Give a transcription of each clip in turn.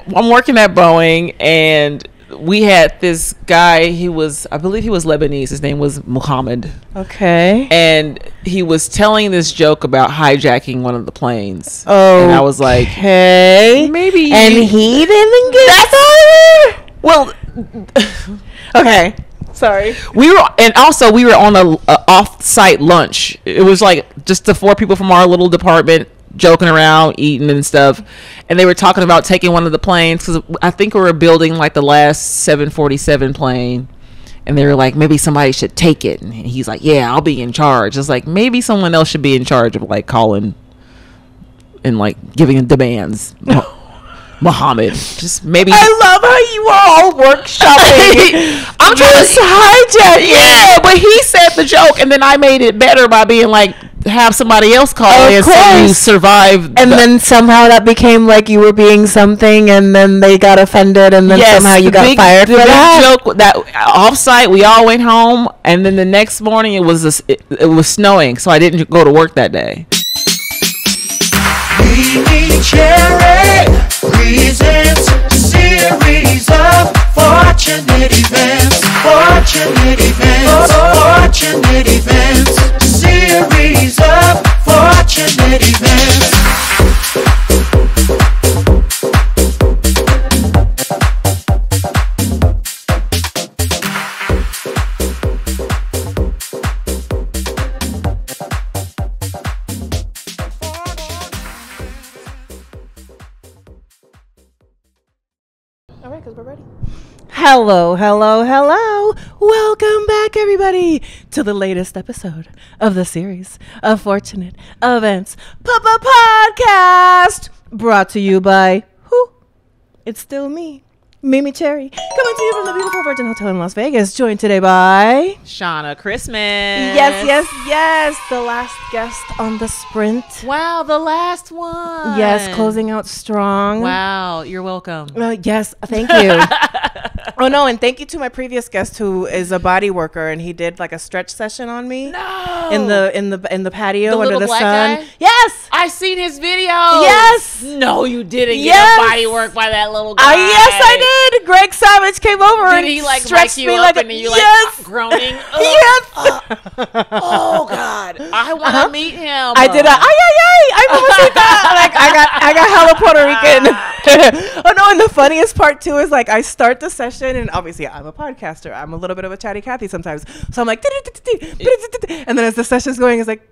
I'm working at Boeing, and we had this guy. I believe he was Lebanese. His name was Muhammad. Okay. And he was telling this joke about hijacking one of the planes. Oh, and I was like, hey, maybe. And he didn't get started. Well, okay. Sorry. We were on a off-site lunch. It was like just the 4 people from our little department joking around, eating and stuff, and they were talking about taking one of the planes because I think we were building like the last 747 plane, and they were like, maybe somebody should take it, and he's like, yeah, I'll be in charge. It's like, maybe someone else should be in charge of like calling and like giving demands. Muhammad, just maybe. I love how you were all workshopping. I'm trying to hijack. Yeah, but he said the joke, and then I made it better by being like, have somebody else call in so you survive. And then somehow that became like you were being something, and then they got offended, and then somehow you got fired for that. Joke that offsite, we all went home, and then the next morning it was snowing, so I didn't go to work that day. MeMeCherry presents a series of fortunate events. Fortunate events. Fortunate events. A series of fortunate events. Because we're ready. Hello. Welcome back, everybody, to the latest episode of the series of Fortunate Events Podcast, brought to you by who? It's still me, MeMeCherry, coming to you from the beautiful Virgin Hotel in Las Vegas, joined today by Shanna Christmas. Yes. The last guest on the sprint. Wow, the last one. Yes, closing out strong. Wow, you're welcome. Yes, thank you. Oh no, and thank you to my previous guest who is a body worker, and he did like a stretch session on me. No. In the patio under the black sun. Guy? Yes. I've seen his video. Yes. No, you didn't Yes. get a body work by that little guy. Yes, I did. Greg Savage came over and he like stretched wake you me up like and you yes. like groaning? Yes. Oh God, I want to meet him. I did I mamacita. Like I got hella Puerto Rican. Oh no, and the funniest part too is like I start the session, and obviously I'm a podcaster. I'm a little bit of a chatty Cathy sometimes. So I'm like, and then as the session's going, it's like,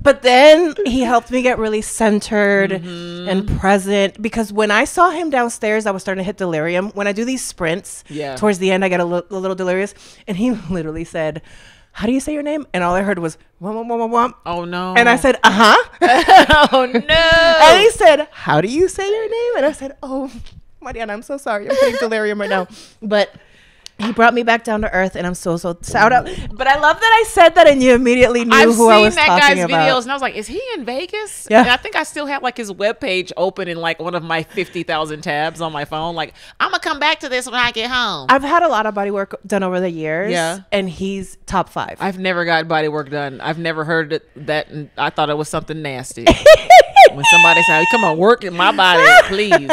but then he helped me get really centered and present, because when I saw him downstairs, I was starting to hit delirium. When I do these sprints, towards the end, I get a little delirious, and he literally said, how do you say your name? And all I heard was, womp, womp, womp, womp. Oh, no. And I said, Oh, no. And he said, how do you say your name? And I said, oh, Mariana, I'm so sorry. I'm getting delirium right now. But he brought me back down to earth, and I'm so shout out. But I love that I said that, and you immediately knew who I was talking about. I've seen that guy's videos, and I was like, is he in Vegas? Yeah. And I think I still have like his webpage open in like one of my 50,000 tabs on my phone. Like, I'm going to come back to this when I get home. I've had a lot of body work done over the years. Yeah. And he's top 5. I've never got body work done. I've never heard that, and I thought it was something nasty. When somebody said, come on, work in my body, please.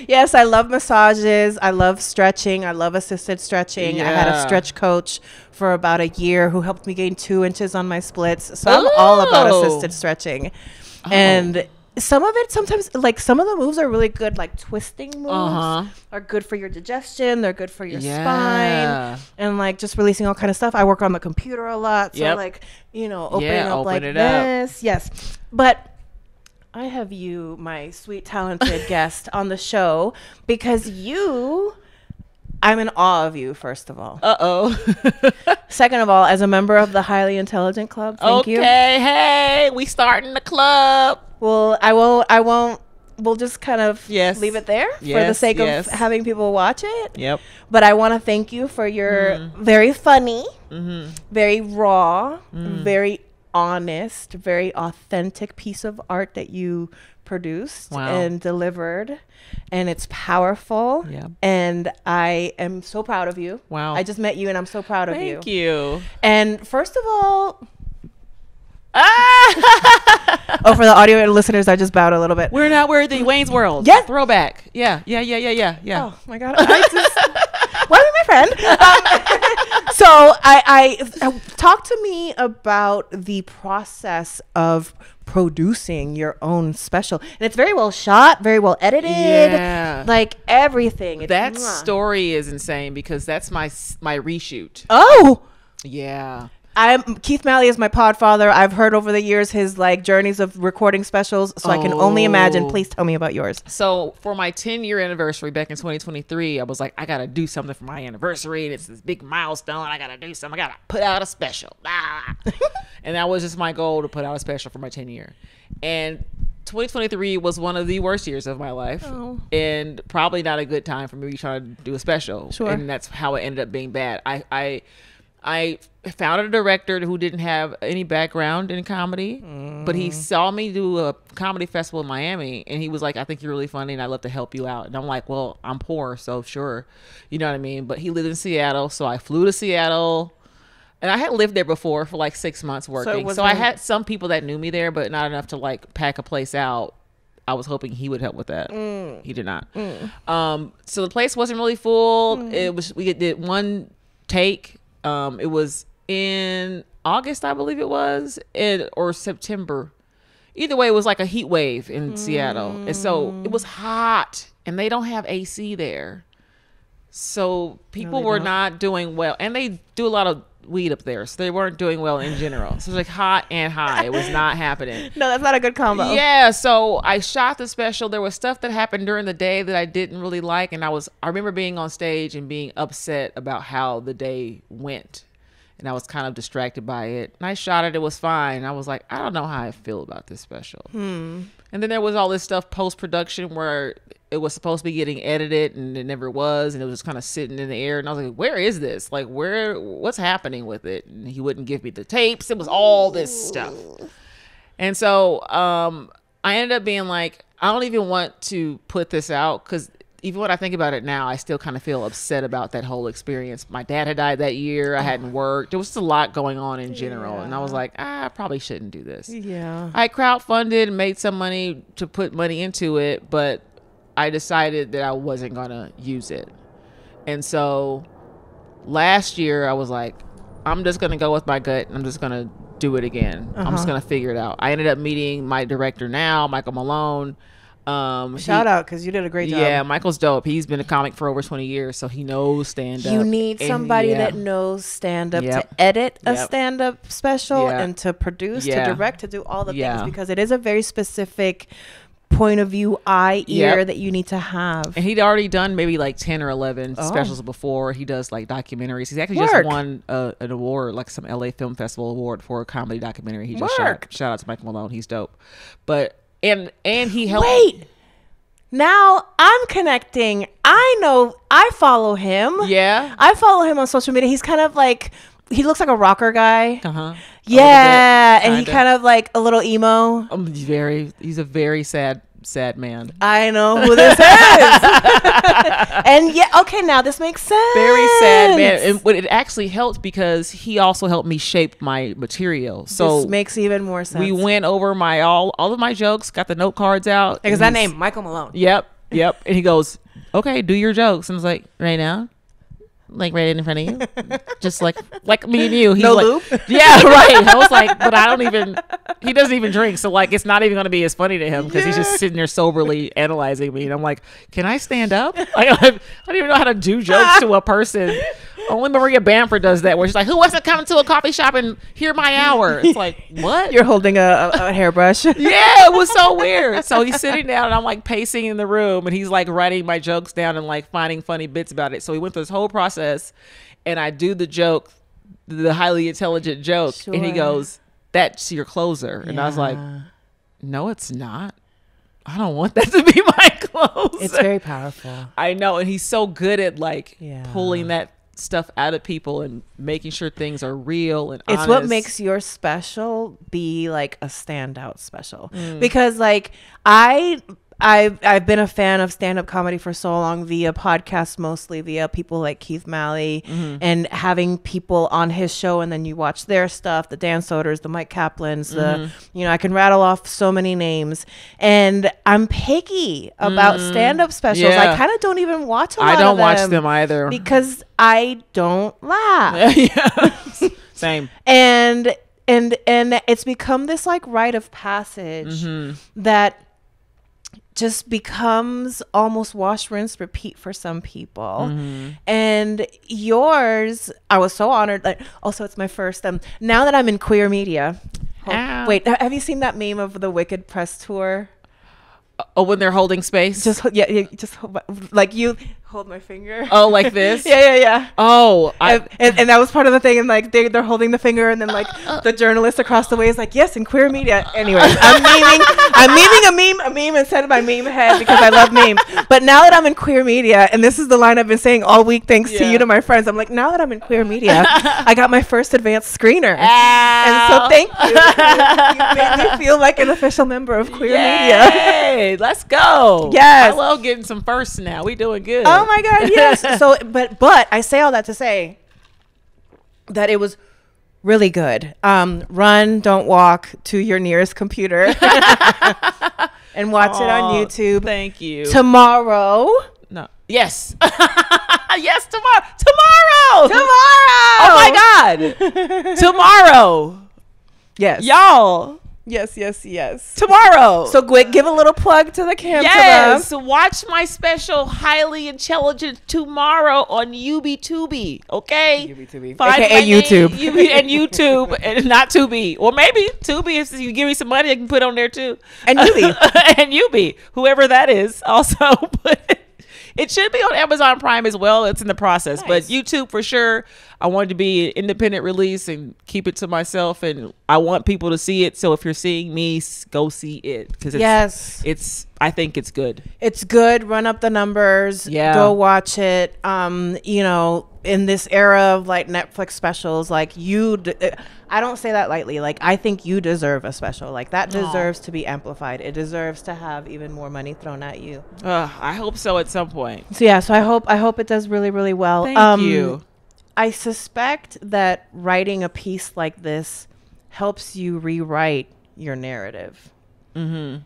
Yes, I love massages. I love stretching. I love assisted stretching. Yeah. I had a stretch coach for about a year who helped me gain 2 inches on my splits. So I'm all about assisted stretching. Oh. And some of it, sometimes, like some of the moves are really good, like twisting moves are good for your digestion. They're good for your spine, and like just releasing all kind of stuff. I work on the computer a lot. So like, opening up like this. Yes. But I have you, my sweet, talented guest on the show, because I'm in awe of you, first of all. Second of all, as a member of the Highly Intelligent Club, thank you. Okay, hey, we starting the club. Well, I won't, we'll just kind of leave it there for the sake of having people watch it. Yep. But I want to thank you for your very funny, very raw, very honest, very authentic piece of art that you produced and delivered, and it's powerful. And I am so proud of you. I just met you, and I'm so proud of you. Thank you. And first of all, Oh, for the audio listeners, I just bowed a little bit. We're not worthy. Wayne's World. Yes. Throwback. Yeah. Oh my God. Why be my friend? So I talk to me about the process of producing your own special, and it's very well shot, very well edited. Yeah. Like everything. It's That story is insane because that's my reshoot. Oh. Yeah. Keith Malley is my podfather. I've heard over the years his like journeys of recording specials, so I can only imagine. Please tell me about yours. So for my 10-year anniversary back in 2023, I was like, I gotta do something for my anniversary, and it's this big milestone. I gotta do something. I gotta put out a special. And that was just my goal, to put out a special for my 10-year. And 2023 was one of the worst years of my life, and probably not a good time for me trying to do a special. Sure. And that's how it ended up being bad. I found a director who didn't have any background in comedy, but he saw me do a comedy festival in Miami, and he was like, I think you're really funny and I'd love to help you out. And I'm like, well, I'm poor, so sure. You know what I mean? But he lived in Seattle, so I flew to Seattle, and I had lived there before for like 6 months working. So I had some people that knew me there, but not enough to like pack a place out. I was hoping he would help with that. He did not. So the place wasn't really full. We did one take. It was in August, I believe it was, or September. Either way, it was like a heat wave in Seattle. And so it was hot, and they don't have AC there. So people were not doing well. And they do a lot of weed up there, so they weren't doing well in general. So it was like hot and high. It was not happening. No, that's not a good combo. Yeah, so I shot the special. There was stuff that happened during the day that I didn't really like, and I remember being on stage and being upset about how the day went, and I was kind of distracted by it. And I shot it. It was fine. I was like, I don't know how I feel about this special. And then there was all this stuff post-production where it was supposed to be getting edited and it never was, and it was just kind of sitting in the air, and I was like, where is this? Like, what's happening with it? And he wouldn't give me the tapes. It was all this stuff. And so I ended up being like, I don't even want to put this out, because even when I think about it now, I still kind of feel upset about that whole experience. My dad had died that year. I hadn't worked. There was just a lot going on in general. And I was like, I probably shouldn't do this. Yeah. I crowdfunded and made some money to put money into it, but I decided that I wasn't going to use it. And so last year I was like, I'm just going to go with my gut, and I'm just going to do it again. I'm just going to figure it out. I ended up meeting my director now, Michael Malone. Shout out, because you did a great job. Yeah, Michael's dope. He's been a comic for over 20 years, so he knows stand-up. You need somebody that knows stand-up to edit a stand-up special and to produce, to direct, to do all the things, because it is a very specific point of view, ear that you need to have. And he'd already done maybe like 10 or 11 specials before. He does like documentaries. He's actually just won an award, like some LA Film Festival award for a comedy documentary he just shot. Shout out to Michael Malone. He's dope. But and he helped. Wait, now I'm connecting. I know, I follow him. Yeah, I follow him on social media. He's kind of like, he looks like a rocker guy. Yeah, and he kind of like a little emo. He's a very sad man. I know who this is. And okay, now this makes sense. Very sad man. And it actually helped because he also helped me shape my material. So this makes even more sense. We went over all of my jokes, got the note cards out. Because that name, Michael Malone. Yep. And he goes, okay, do your jokes. And I was like, right now? Like right in front of you, just like me and you. He's no like, loop. Yeah, right. I was like, but he doesn't even drink, so like it's not even going to be as funny to him because he's just sitting there soberly analyzing me, and I'm like, can I stand up? I don't even know how to do jokes to a person. Only Maria Bamford does that, where she's like, who wants to come to a coffee shop and hear my hour? It's like, what? You're holding a hairbrush. Yeah, it was so weird. So he's sitting down and I'm like pacing in the room, and he's like writing my jokes down and like finding funny bits about it. So he went through this whole process, and I do the joke, the highly intelligent joke, and he goes, that's your closer. And I was like, no, it's not. I don't want that to be my closer. It's very powerful. I know. And he's so good at like pulling that stuff out of people and making sure things are real and honest. It's what makes your special be like a standout special. Because like I I've been a fan of stand-up comedy for so long via podcasts, mostly via people like Keith Malley, and having people on his show, and then you watch their stuff, the Dan Soders, the Mike Kaplans, the I can rattle off so many names. And I'm picky about stand-up specials. Yeah. I kind of don't even watch a lot I of don't watch them them either because I don't laugh. Yeah. Same. And it's become this like rite of passage that just becomes almost wash, rinse, repeat for some people. And yours, I was so honored. Like, also, it's my first. Now that I'm in queer media. Wait, have you seen that meme of the Wicked press tour? Oh, when they're holding space? Just like you hold my finger. Oh, like this? Yeah. Oh, and that was part of the thing. And like they're holding the finger, and then like the journalist across the way is like, yes, in queer media. Anyways, I'm memeing a meme instead of my meme head because I love memes. But now that I'm in queer media, and this is the line I've been saying all week, thanks to you, to my friends. I'm like, now that I'm in queer media, I got my first advanced screener. And so thank you. You made me feel like an official member of queer media. Hey, let's go. Yes. I love getting some firsts now. We doing good. Oh my God, yes. So, but I say all that to say that it was really good. Run, don't walk to your nearest computer and watch it on YouTube. Thank you. Tomorrow. No. Yes. Yes, tomorrow. Tomorrow. Oh my God. Tomorrow. Yes. Y'all. Yes. Tomorrow. So give a little plug to the camp. Yes. Watch my special Highly Intelligent tomorrow on UBTubi. Okay. UBTubi. Find AKA YouTube. And YouTube and not Tubi. Or maybe Tubi, if you give me some money, I can put on there too. And Ubi. And Ubi. Whoever that is also. But it should be on Amazon Prime as well. It's in the process. Nice. But YouTube for sure. I wanted to be an independent release and keep it to myself. And I want people to see it. So if you're seeing me, go see it. Because I think it's good. It's good. Run up the numbers. Yeah. Go watch it. In this era of like Netflix specials, like I don't say that lightly. Like, I think you deserve a special. Like, that deserves to be amplified. It deserves to have even more money thrown at you. I hope so at some point. So yeah, I hope it does really, really well. Thank you. I suspect that writing a piece like this helps you rewrite your narrative. Even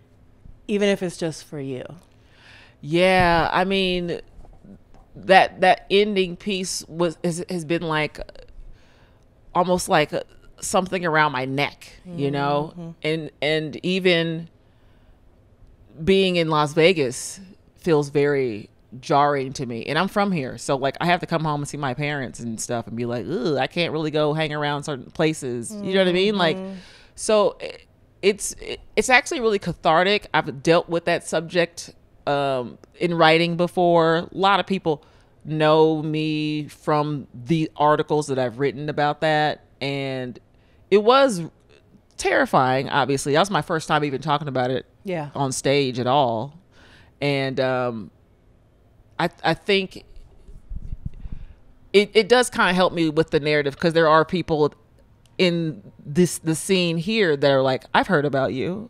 if it's just for you. Yeah, I mean, that ending piece has been like almost like something around my neck, you know, and even being in Las Vegas feels very jarring to me. And I'm from here, so like I have to come home and see my parents and stuff and be like, ugh, I can't really go hang around certain places. You know what I mean? Like, so it's actually really cathartic. I've dealt with that subject in writing before. A lot of people know me from the articles that I've written about that, and it was terrifying. Obviously, that was my first time even talking about it on stage at all. And I think it does kind of help me with the narrative, because there are people in the scene here that are like, I've heard about you.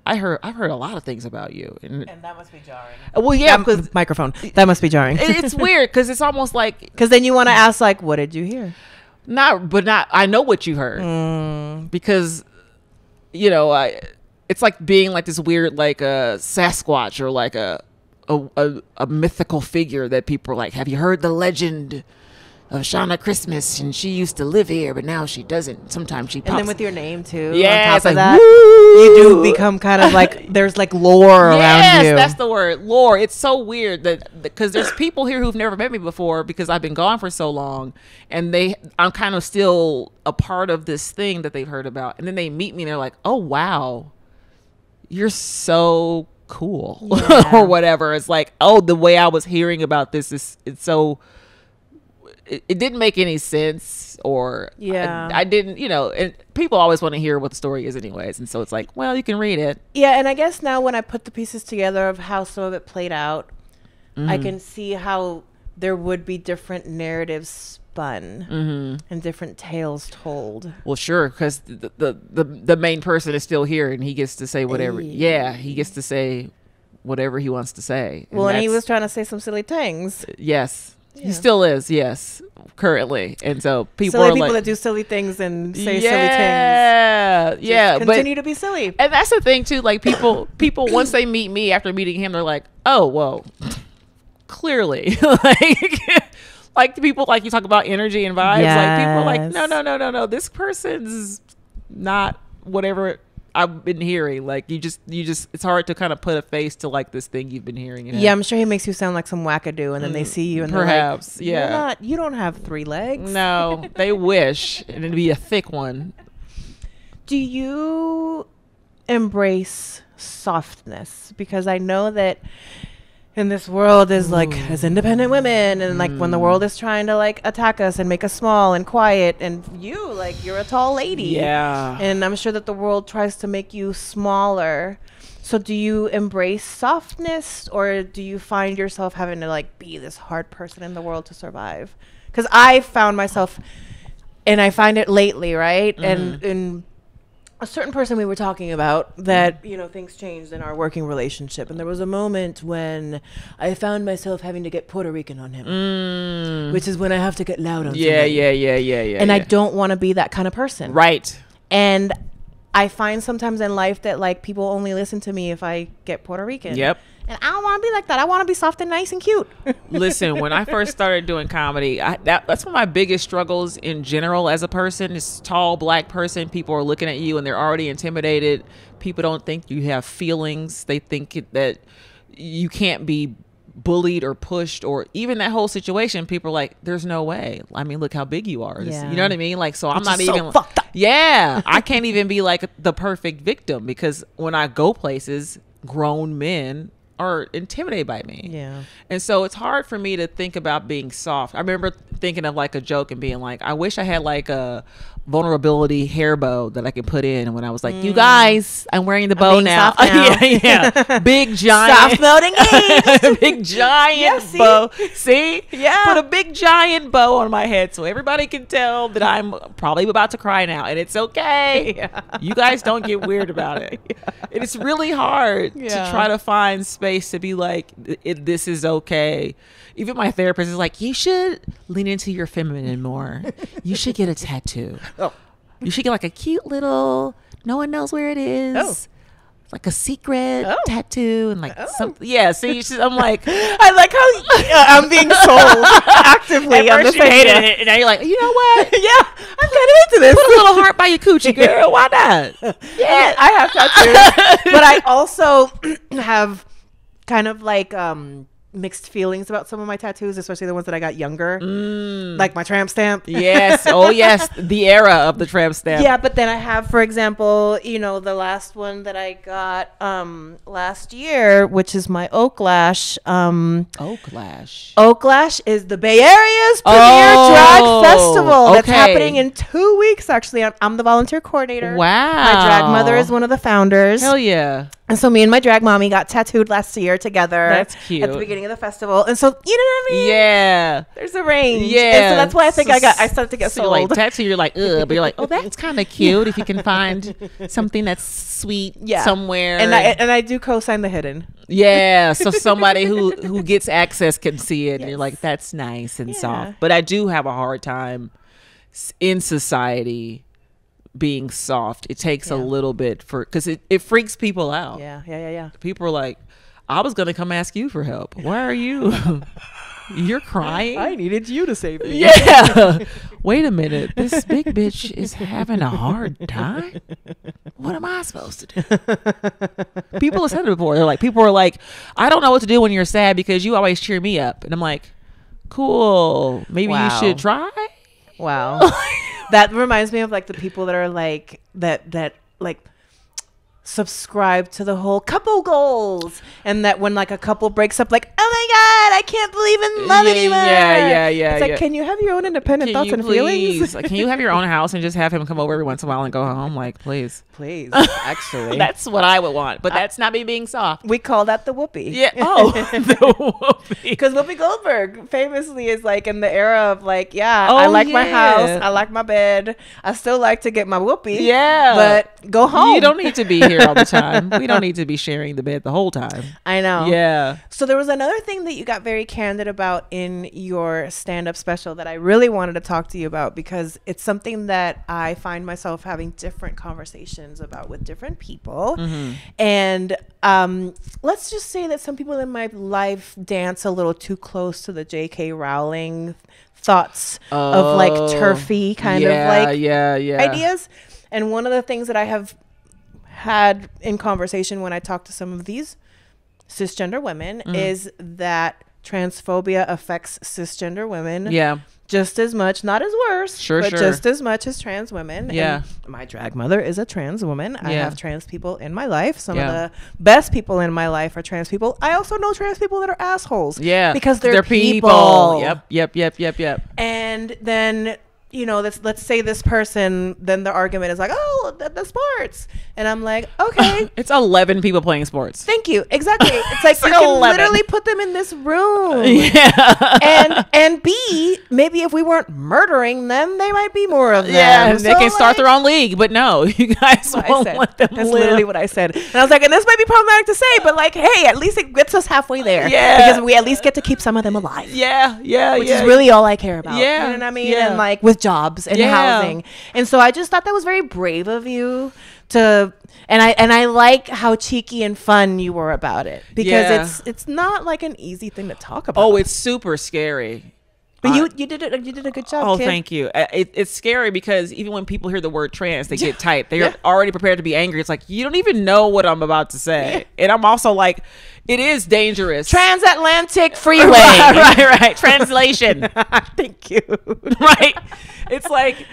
I've heard a lot of things about you, and that must be jarring. Well, yeah, because microphone, that must be jarring. It's weird because it's almost like, because then you want to ask like, what did you hear? Not. I know what you heard, because it's like being like this weird like a Sasquatch or like a mythical figure that people are like, have you heard the legend of Shanna Christmas? And she used to live here, but now she doesn't. Sometimes she pops. And then with your name too. Yeah, on top it's like, of that, woo! you do become kind of like, there's like lore around you. Yes, that's the word, lore. It's so weird that because there's people here who've never met me before because I've been gone for so long, and I'm kind of still a part of this thing that they've heard about, and then they meet me and they're like, oh wow, you're so cool. Or whatever. It's like, oh, the way I was hearing about this it's so it didn't make any sense, or I didn't, and people always want to hear what the story is anyways, and so it's like, well, you can read it. And I guess now when I put the pieces together of how some of it played out, I can see how there would be different narratives spun and different tales told. Well, sure, because the main person is still here, and he gets to say whatever. Yeah, he gets to say whatever he wants to say. Well, and he was trying to say some silly things. Yes. Yeah. He still is, yes, currently. And so people silly are people like, that do silly things and say silly things. Yeah, continue to be silly. And that's the thing too. Like people once they meet me after meeting him, they're like, oh, well, clearly, like the people, like you talk about energy and vibes. Like people are like, no. This person's not whatever I've been hearing. Like you just it's hard to kind of put a face to like this thing you've been hearing. Yeah, I'm sure he makes you sound like some wackadoo, and then they see you and perhaps, they're like, you don't have 3 legs. No, they wish, and it'd be a thick one. Do you embrace softness? Because I know that in this world is like as independent women, and like when the world is trying to like attack us and make us small and quiet, and you like you're a tall lady, and I'm sure that the world tries to make you smaller. So do you embrace softness, or do you find yourself having to like be this hard person in the world to survive? Because I found myself, and I find it lately, right? And in a certain person we were talking about that, you know, things changed in our working relationship. And there was a moment when I found myself having to get Puerto Rican on him, which is when I have to get loud on somebody. Yeah. And I don't want to be that kind of person. Right. And I find sometimes in life that like people only listen to me if I get Puerto Rican. Yep. And I don't want to be like that. I want to be soft and nice and cute. Listen, when I first started doing comedy, that's one of my biggest struggles in general as a person. This tall black person, people are looking at you and they're already intimidated. People don't think you have feelings. They think that you can't be bullied or pushed, or even that whole situation. People are like, there's no way. I mean, look how big you are. Yeah. You know what I mean? Like, so I'm Which not is even so fucked up. Yeah, I can't even be like the perfect victim, because when I go places, grown men are intimidated by me. Yeah. And so it's hard for me to think about being soft. I remember thinking of like a joke and being like, I wish I had like a vulnerability hair bow that I could put in. And when I was like, you guys, I'm wearing the bow now. Yeah. Big giant. Soft mode engaged. Big giant bow. See? Yeah. Put a big giant bow on my head so everybody can tell that I'm probably about to cry now. And it's okay. Yeah. You guys don't get weird about it. Yeah. And it's really hard to try to find space to be like, this is okay. Even my therapist is like, you should lean into your feminine more. You should get a tattoo. Oh. You should get like a cute little, no one knows where it is. Oh. Like a secret tattoo and like something. Yeah, see, I'm like, I like how I'm being sold actively on the you hated it, and now you're like, you know what? Yeah, I'm kind of into this. Put a little heart by your coochie, girl. Why not? Yeah, I have tattoos, but I also have kind of like mixed feelings about some of my tattoos, especially the ones that I got younger, like my tramp stamp. Yes. Oh yes, the era of the tramp stamp. Yeah, but then I have, for example, you know, the last one that I got last year, which is my Oak Lash. Oak Lash. Oak Lash is the Bay Area's premier drag festival that's happening in 2 weeks. Actually, I'm the volunteer coordinator. Wow. My drag mother is one of the founders. Hell yeah. And so me and my drag mommy got tattooed last year together. That's cute. At the beginning of the festival. And so, you know what I mean? Yeah. There's a range. Yeah. And so that's why I think I started to get so sold. Like tattoo, you're like, ugh, but you're like, oh, that's kind of cute if you can find something that's sweet somewhere. And I do co-sign the hidden. Yeah. So somebody who gets access can see it. And you're like, that's nice and soft. But I do have a hard time in society being soft. It takes a little bit because it freaks people out. Yeah. People are like, I was gonna come ask you for help. Why are you? You're crying. I needed you to save me. Yeah. Wait a minute. This big bitch is having a hard time. What am I supposed to do? People have said it before. People are like, I don't know what to do when you're sad because you always cheer me up. And I'm like, cool. Maybe you should try. Wow. That reminds me of like the people that are like that like subscribe to the whole couple goals, and that when like a couple breaks up, like, oh my god, I can't believe in love anymore. Yeah. It's like, can you have your own independent thoughts and feelings? Can you have your own house and just have him come over every once in a while and go home? Like, please. Actually, that's what I would want, but that's not me being soft. We call that the whoopee. Yeah. Oh, the whoopee. Because Whoopi Goldberg famously is like in the era of like, I like my house, I like my bed, I still like to get my whoopee. Yeah, but go home. You don't need to be here. share all the time. We don't need to be sharing the bed the whole time. I know. Yeah. So there was another thing that you got very candid about in your stand-up special that I really wanted to talk to you about, because it's something that I find myself having different conversations about with different people. Mm-hmm. And let's just say that some people in my life dance a little too close to the J.K. Rowling thoughts of like turfy kind of like ideas. And one of the things that I have had in conversation when I talk to some of these cisgender women is that transphobia affects cisgender women just as much, not as worse, but just as much as trans women. And my drag mother is a trans woman. I have trans people in my life. Some of the best people in my life are trans people. I also know trans people that are assholes. Yeah. Because they're people. Yep. And then, you know, let's say this person, then the argument is like, oh, the sports. And I'm like, okay. It's 11 people playing sports. Thank you. Exactly. It's like you can literally put them in this room. And B, maybe if we weren't murdering them, they might be more of them. Yeah, so they can start their own league. But no, you guys won't let them That's live. literally what I said. And I was like, and this might be problematic to say, but like, hey, at least it gets us halfway there. Yeah. Because we at least get to keep some of them alive. Which is really all I care about. Yeah. You know what I mean? And like with jobs and housing. And so I just thought that was very brave of you to, and I like how cheeky and fun you were about it, because it's not like an easy thing to talk about. Oh, it's super scary. But you did a good job. Oh, kid. thank you. It's scary because even when people hear the word trans, they get tight. They're already prepared to be angry. It's like, you don't even know what I'm about to say. And I'm also like, it is dangerous. Transatlantic freeway. right. Translation. Thank you. Right. It's like,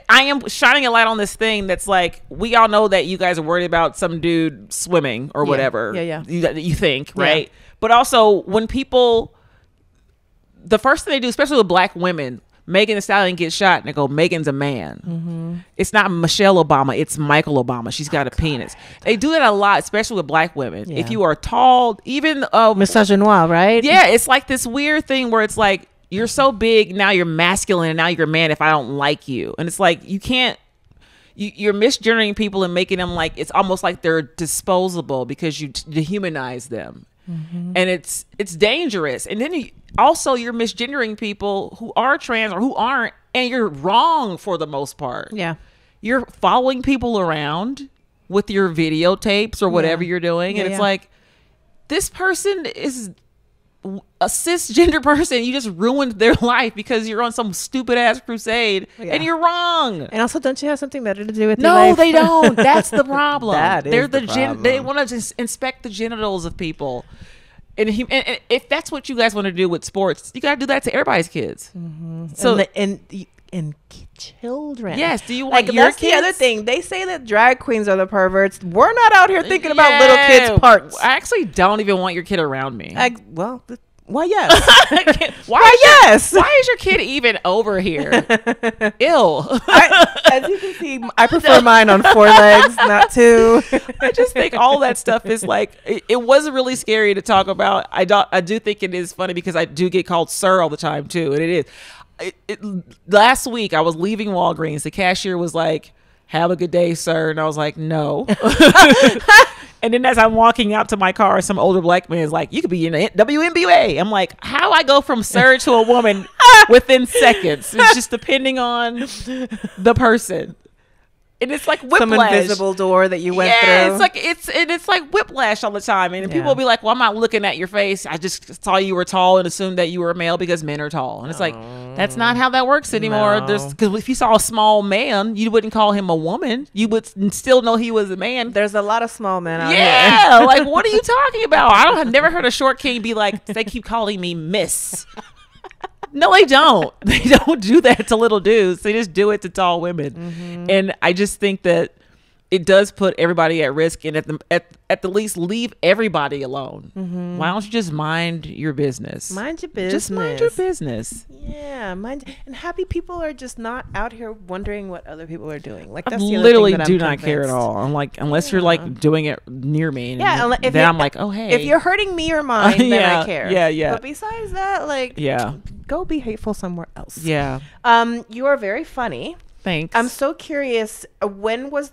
I am shining a light on this thing that's like, we all know that you guys are worried about some dude swimming or whatever. You think, right? But also when people, the first thing they do, especially with black women, Megan Thee Stallion gets shot and they go, Megan's a man. It's not Michelle Obama, it's Michael Obama. She's got a penis. They do that a lot, especially with black women. If you are tall, even misogynoir, right? Yeah, it's like this weird thing where it's like, you're so big, now you're masculine, and now you're a man if I don't like you. And it's like, you can't, you're misgendering people and making them like, it's almost like they're disposable because you dehumanize them. And it's dangerous. And then you're misgendering people who are trans or who aren't, and you're wrong for the most part. Yeah. You're following people around with your videotapes or whatever you're doing. And it's like, this person is a cisgender person. You just ruined their life because you're on some stupid ass crusade and you're wrong. And also, don't you have something better to do with your life? No, they don't. That's the problem. They're the problem. They want to just inspect the genitals of people. And if that's what you guys want to do with sports, you got to do that to everybody's kids. So and children. Yes. Do you want your that's kids? The other thing. They say that drag queens are the perverts. We're not out here thinking about little kids' parts. I actually don't even want your kid around me. Why yes? Yes? Why is your kid even over here? Ew. As you can see, I prefer mine on 4 legs, not 2. I just think all that stuff is like, it was really scary to talk about. I do think it is funny because I do get called sir all the time too. And it is. Last week I was leaving Walgreens. The cashier was like, have a good day, sir. And I was like, no. And then as I'm walking out to my car, some older black man is like, you could be in the WNBA. I'm like, how I go from sir to a woman within seconds? It's just depending on the person. And it's like whiplash. Some invisible door that you went through. It's like whiplash all the time. And people will be like, well, I'm not looking at your face. I just saw you were tall and assumed that you were a male because men are tall. And it's like, that's not how that works anymore. Because if you saw a small man, you wouldn't call him a woman. You would still know he was a man. There's a lot of small men out here. Yeah. Like, what are you talking about? I've never heard a short king be like, they keep calling me miss. No, they don't. They don't do that to little dudes. They just do it to tall women. And I just think that it does put everybody at risk, and at the least leave everybody alone. Why don't you just mind your business? Mind your business. Just mind your business. Yeah, and happy people are just not out here wondering what other people are doing. Like, that's I the other literally thing that do I'm not convinced. care at all. I'm like, unless you're like doing it near me, and then I'm like, oh hey, if you're hurting me or mine, then I care. Yeah. But besides that, like, go be hateful somewhere else. Yeah. You are very funny. Thanks. I'm so curious.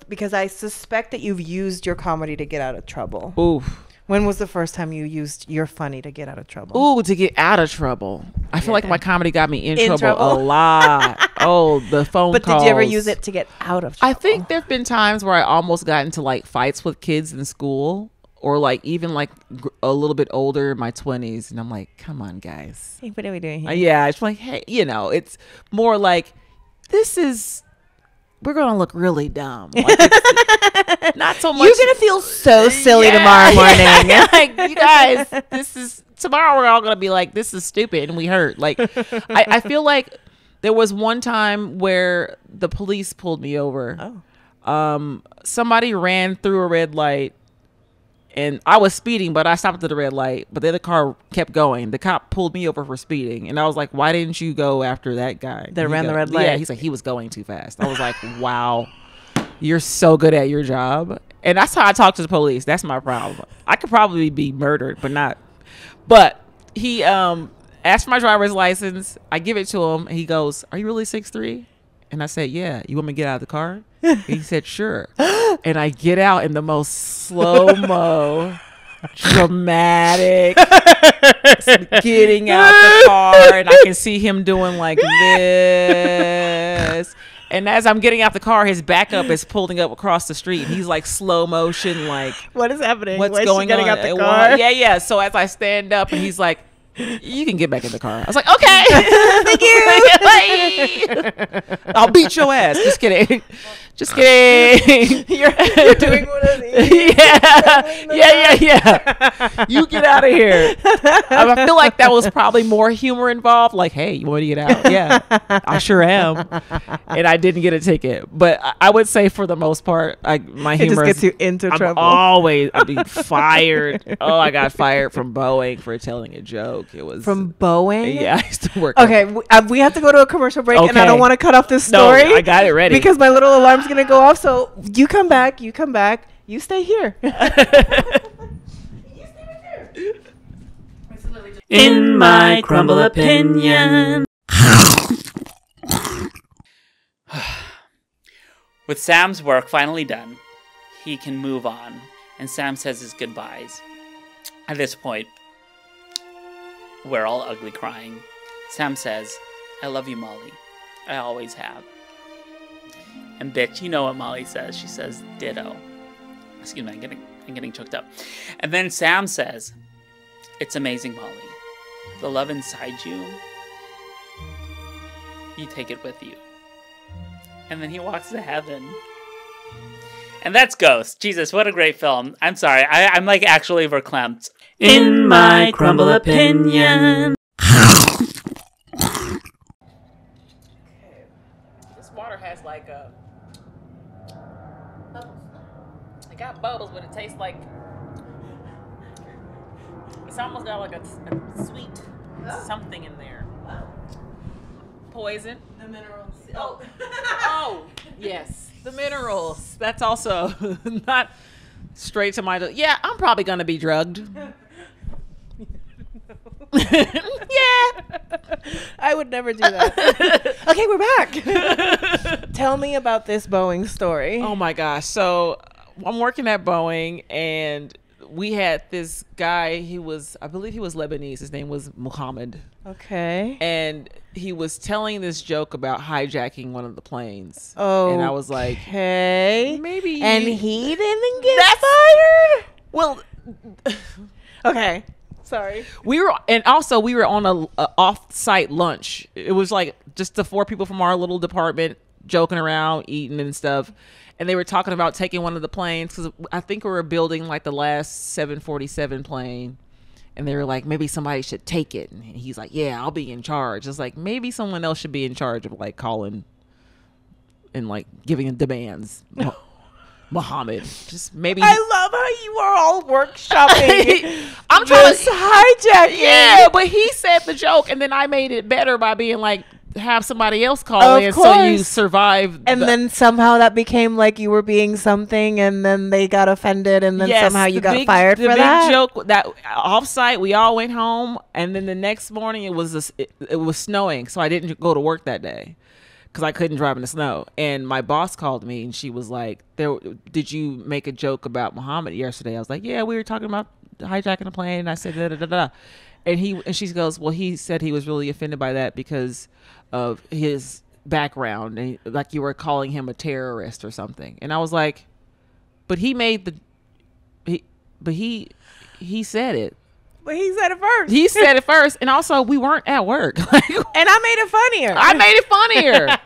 Because I suspect that you've used your comedy to get out of trouble. Oof. When was the first time you used your funny to get out of trouble? Ooh, to get out of trouble. I feel like my comedy got me in trouble a trouble? lot. Oh, the phone calls. But did you ever use it to get out of trouble? I think there've been times where I almost got into like fights with kids in school, or like even like a little bit older in my 20s, and I'm like, come on, guys. Hey, what are we doing here? Yeah, it's like, hey, it's more like, we're gonna look really dumb. Like, not so much. You're gonna feel so silly tomorrow morning. Like, you guys, tomorrow we're all gonna be like, this is stupid and we hurt. Like, I feel like there was one time where the police pulled me over. Somebody ran through a red light, and I was speeding, but I stopped at the red light, but the other car kept going. The cop pulled me over for speeding, and I was like, why didn't you go after that guy that ran the red light? Yeah, he's like, he was going too fast. I was like, wow, you're so good at your job. And that's how I talk to the police. That's my problem. I could probably be murdered, but not. But he asked for my driver's license. I give it to him, and he goes, are you really 6'3"? And I said, yeah. You want me to get out of the car? And he said, sure. And I get out in the most slow-mo, dramatic, getting out the car. And I can see him doing like this. And as I'm getting out the car, his backup is pulling up across the street. And he's like slow motion, like, what is happening? What's going on? Out the car? Yeah. So as I stand up, and he's like, you can get back in the car. I was like, okay. Thank you. I'll beat your ass. Just kidding. Just kidding. You're doing one of these. Yeah. You get out of here. I feel like that was probably more humor involved. Like, hey, you want to get out? Yeah, I sure am. And I didn't get a ticket. But I would say for the most part, my humor just gets you into trouble. I'd be fired. Oh, I got fired from Boeing for telling a joke. It was from Boeing. Yeah, I used to work. Okay, we have to go to a commercial break, and I don't want to cut off this story. No, I got it ready because my little alarm's gonna go off. So you come back. You stay here. In my crumble opinion. With Sam's work finally done, he can move on, and Sam says his goodbyes. At this point, we're all ugly crying. Sam says, I love you, Molly. I always have. And bitch, you know what Molly says. She says, ditto. Excuse me, I'm getting choked up. And then Sam says, it's amazing, Molly. The love inside you, you take it with you. And then he walks to heaven. And that's Ghost. Jesus, what a great film. I'm sorry, I'm like actually verklempt. In my crumble opinion. This water has like a... It got bubbles, but it tastes like... It's almost got like a sweet something in there. Poison. The minerals. Oh, yes. The minerals. That's also not straight to my... Yeah, I'm probably going to be drugged. Yeah. I would never do that. Okay, we're back. Tell me about this Boeing story. Oh, my gosh. So I'm working at Boeing, and we had this guy. I believe he was Lebanese. His name was Muhammad. Okay. And he was telling this joke about hijacking one of the planes. Oh. And I was like, hey, maybe. And he didn't get fired? Well, okay. Sorry. We were on a off-site lunch. It was like just the 4 people from our little department joking around, eating and stuff. And they were talking about taking one of the planes, because I think we were building like the last 747 plane. And they were like, maybe somebody should take it. And he's like, yeah, I'll be in charge. It's like, maybe someone else should be in charge of like calling and like giving demands. Muhammad, just maybe. I love how you are all workshopping. I'm trying to hijack. Yeah, but he said the joke, and then I made it better by being like, have somebody else call in, course. so you survive. And then somehow that became like you were being something, and then they got offended, and then somehow you got fired for that. The big joke that offsite, we all went home, and then the next morning it was snowing, so I didn't go to work that day. because I couldn't drive in the snow. And my boss called me and she was like, did you make a joke about Muhammad yesterday? I was like, yeah, we were talking about hijacking a plane. And I said, da, da, da, da. And she goes, well, he said he was really offended by that because of his background. And like you were calling him a terrorist or something. And I was like, but he said it. But he said it first. He said it first. And also, we weren't at work. And I made it funnier. I made it funnier.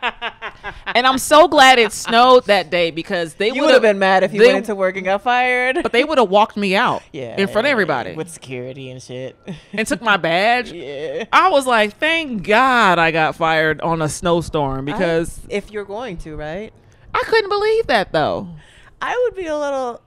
And I'm so glad it snowed that day because you would have been mad if you went into work and got fired. But they would have walked me out in front of everybody. With security and shit. And took my badge. Yeah. I was like, thank God I got fired on a snowstorm because... if you're going to, right? I couldn't believe that, though. I would be a little...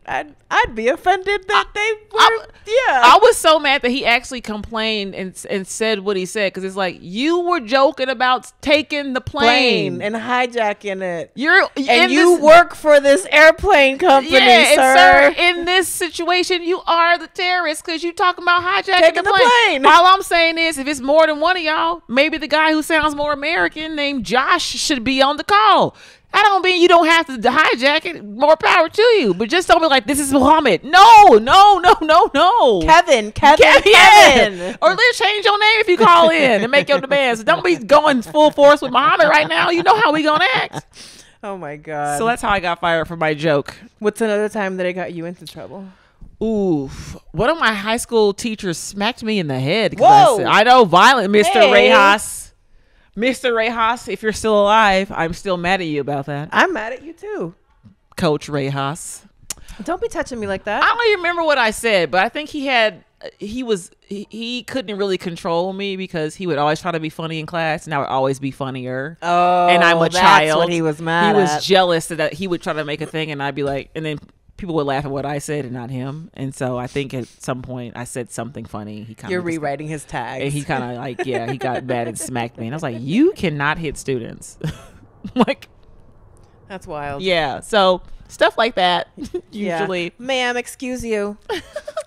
I'd be offended that they were. I was so mad that he actually complained and said what he said because it's like you were joking about taking the plane and hijacking it. You work for this airplane company, sir. In this situation, you are the terrorist because you talking about hijacking the plane. All I'm saying is, if it's more than one of y'all, maybe the guy who sounds more American named Josh should be on the call. I don't mean you don't have to hijack it. More power to you. But just don't be like, this is Muhammad. No. Kevin. Yeah. Or let's change your name if you call in and make your demands. Don't be going full force with Muhammad right now. You know how we going to act. Oh, my God. So that's how I got fired for my joke. What's another time that it got you into trouble? Oof. One of my high school teachers smacked me in the head. Whoa. I know, violent, Mr. Reyes. Mr. Reyes, if you're still alive, I'm still mad at you about that. I'm mad at you too. Coach Reyes. Don't be touching me like that. I don't even remember what I said, but I think he couldn't really control me because he would always try to be funny in class and I would always be funnier. Oh, and I'm a child. That's what he was mad at. He was jealous that he would try to make a thing and I'd be like, and then people would laugh at what I said and not him. And so I think at some point I said something funny. You're rewriting his tags. And he kind of like, he got mad and smacked me. And I was like, you cannot hit students. Like, that's wild. Yeah. So stuff like that, usually. Yeah. Ma'am, excuse you.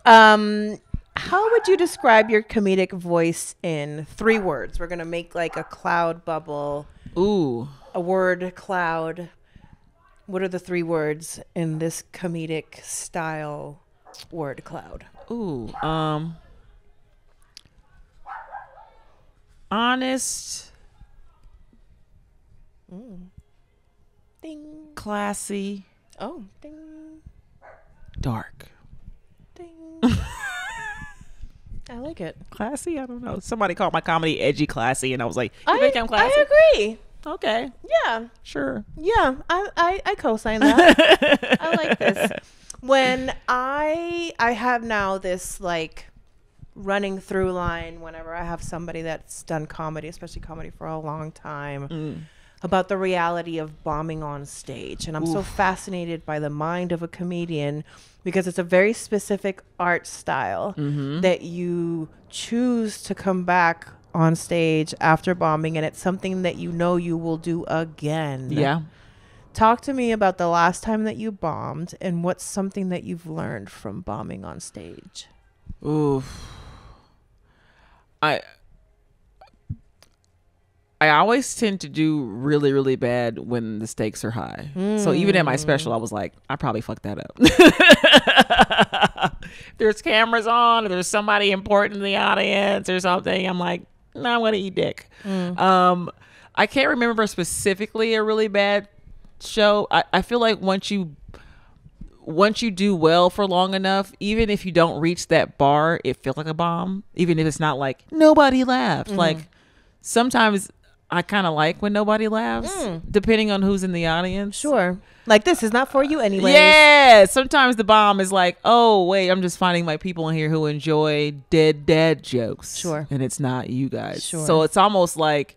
How would you describe your comedic voice in 3 words? We're going to make like a cloud bubble. Ooh. A word cloud. What are the 3 words in this comedic style word cloud? Ooh, honest, Ding. classy, Ding. dark. Ding. I like it. Classy? I don't know. Somebody called my comedy edgy classy, and I was like, you think I'm classy? I agree. Okay. Yeah. Sure. Yeah. I co-sign that. I like this. When I have now this like running through line whenever I have somebody that's done comedy, especially comedy for a long time, about the reality of bombing on stage. And I'm so fascinated by the mind of a comedian because it's a very specific art style that you choose to come back on stage after bombing, and it's something that you know you will do again. Yeah. Talk to me about the last time that you bombed and what's something that you've learned from bombing on stage. Ooh. I always tend to do really, really bad when the stakes are high. So even at my special, I was like, I probably fucked that up. There's cameras on, or there's somebody important in the audience or something. I'm like, no, I'm going to eat dick. I can't remember specifically a really bad show. I feel like once you do well for long enough, even if you don't reach that bar, it feels like a bomb. Even if it's not like nobody laughs. Like sometimes I kind of like when nobody laughs, depending on who's in the audience. Sure. Like, this is not for you anyway. Yeah. Sometimes the bomb is like, oh, wait, I'm just finding my people in here who enjoy dead dad jokes. Sure. And it's not you guys. Sure. So it's almost like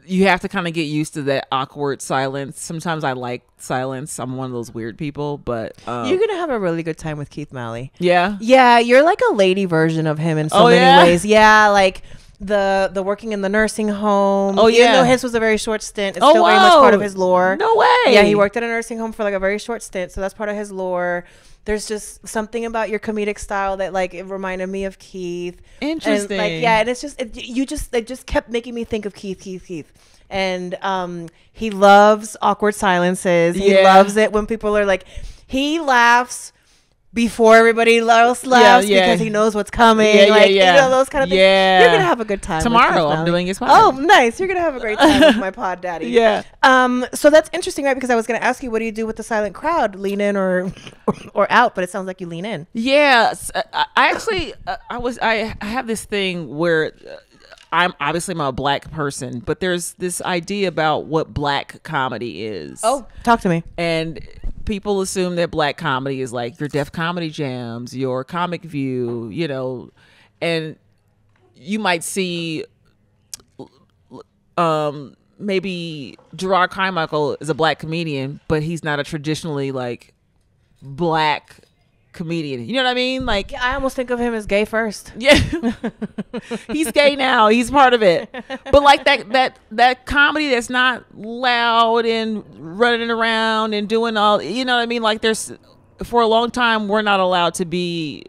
you have to kind of get used to that awkward silence. Sometimes I like silence. I'm one of those weird people, but you're gonna have a really good time with Keith Malley. Yeah. Yeah, you're like a lady version of him in so many ways. Yeah, like the working in the nursing home. Oh, Even yeah. though his was a very short stint, it's Oh, still very much part of whoa. his lore. No way. Yeah, he worked at a nursing home for like a very short stint, so that's part of his lore. There's just something about your comedic style that like it reminded me of Keith. Interesting. And, like, yeah, and it's just it just kept making me think of Keith. And he loves awkward silences. He loves it when people are like, he laughs before everybody else laughs because he knows what's coming. You know, those kind of things. Yeah. You're gonna have a good time Tomorrow with I'm doing his pod. Oh, nice. You're gonna have a great time with my pod daddy. Yeah. So that's interesting, right? Because I was gonna ask you, what do you do with the silent crowd? Lean in or out? But it sounds like you lean in. Yeah. I actually I have this thing where I'm a black person, but there's this idea about what black comedy is. Oh, talk to me. And people assume that black comedy is like your Def Comedy Jams, your Comic View, you know, and you might see maybe Gerard Carmichael is a black comedian, but he's not a traditionally like black comedian. You know what I mean? Like, Yeah, I almost think of him as gay first. yeah, he's gay now. He's part of it. But like that comedy that's not loud and running around and doing all, you know what I mean? Like there's, for a long time, we're not allowed to be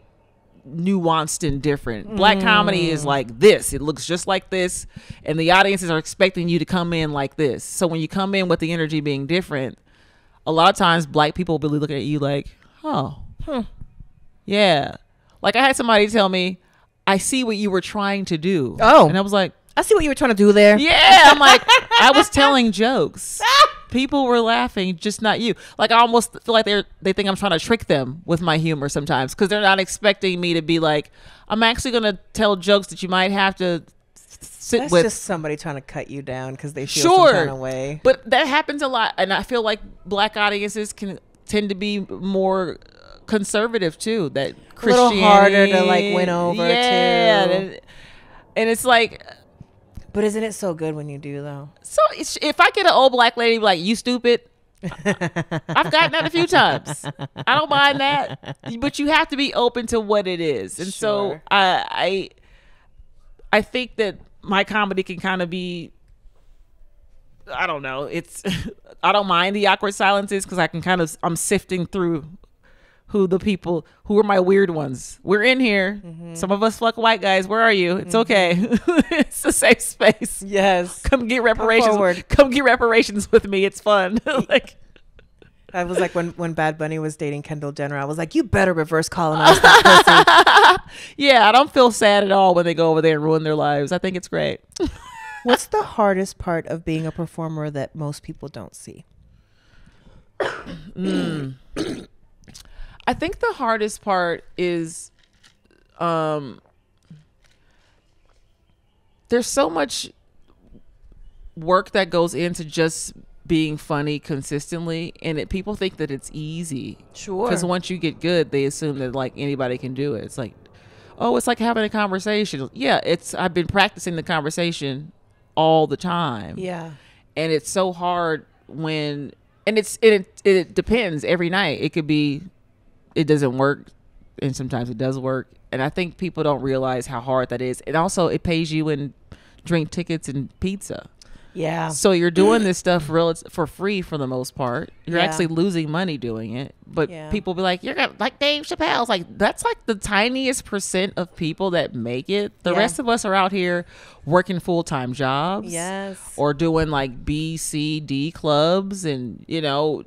nuanced and different. Black comedy is like this. It looks just like this. And the audiences are expecting you to come in like this. So when you come in with the energy being different, a lot of times black people will be looking at you like, oh, yeah. Like I had somebody tell me, I see what you were trying to do. Oh. And I was like, I see what you were trying to do there. yeah. I'm like, I was telling jokes. People were laughing, just not you. Like I almost feel like they think I'm trying to trick them with my humor sometimes because they're not expecting me to be like, I'm actually going to tell jokes that you might have to sit That's with. just somebody trying to cut you down because they feel Sure. some kind of way. But that happens a lot. And I feel like black audiences can tend to be more conservative too. That A little Christianity, harder to like win over yeah, too. and it's like, But isn't it so good when you do though? so if I get an old black lady like, you stupid, I've gotten that a few times. I don't mind that, but you have to be open to what it is. And so Sure. I think that my comedy can kind of be, I don't know, it's I don't mind the awkward silences because I can kind of, I'm sifting through who are my weird ones. We're in here. Some of us fuck white guys. Where are you? It's okay. It's a safe space. Yes. Come get reparations. forward. Come get reparations with me. It's fun. Like, I was like when Bad Bunny was dating Kendall Jenner, I was like, you better reverse colonize that pussy. yeah, I don't feel sad at all when they go over there and ruin their lives. I think it's great. What's the hardest part of being a performer that most people don't see? I think the hardest part is there's so much work that goes into just being funny consistently, and people think that it's easy. Sure. Because once you get good, they assume that like anybody can do it. It's like, oh, it's like having a conversation. Yeah, I've been practicing the conversation all the time. Yeah. And it's so hard when, and it depends every night. It could be, it doesn't work, and sometimes it does work. And I think people don't realize how hard that is. And also it pays you in drink tickets and pizza. Yeah. So you're doing this stuff for free for the most part. You're Yeah. actually losing money doing it. But Yeah. people be like, you're gonna, like Dave Chappelle's like, that's like the tiniest percent of people that make it. The Yeah. rest of us are out here working full-time jobs. Yes. Or doing like B, C, D clubs and, you know,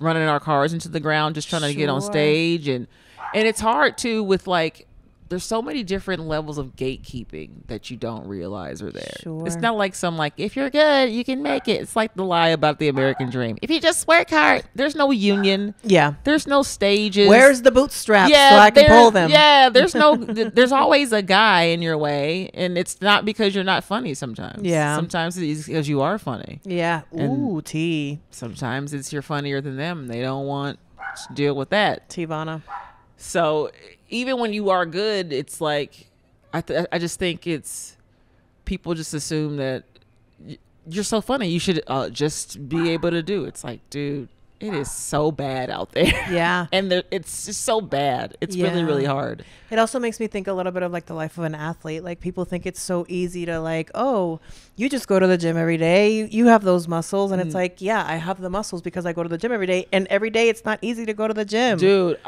running our cars into the ground just trying to get on Sure. stage. And it's hard too with like, there's so many different levels of gatekeeping that you don't realize are there. Sure. It's not like some like, if you're good, you can make it. It's like the lie about the American dream. If you just work hard, there's no union. Yeah. There's no stages. Where's the bootstraps so I can pull them? Yeah, there's no, there's always a guy in your way. And it's not because you're not funny sometimes. Yeah. Sometimes it's because you are funny. Yeah. And- Ooh, T. Sometimes it's you're funnier than them. They don't want to deal with that. Tivana. So even when you are good, it's like I just think it's people just assume that you're so funny. You should just be able to do. It's like, dude, It is so bad out there. Yeah. And it's just so bad. It's really, really hard. It also makes me think a little bit of like the life of an athlete. Like people think it's so easy to like, oh, you just go to the gym every day. You have those muscles. And it's like, yeah, I have the muscles because I go to the gym every day. And every day it's not easy to go to the gym. Dude,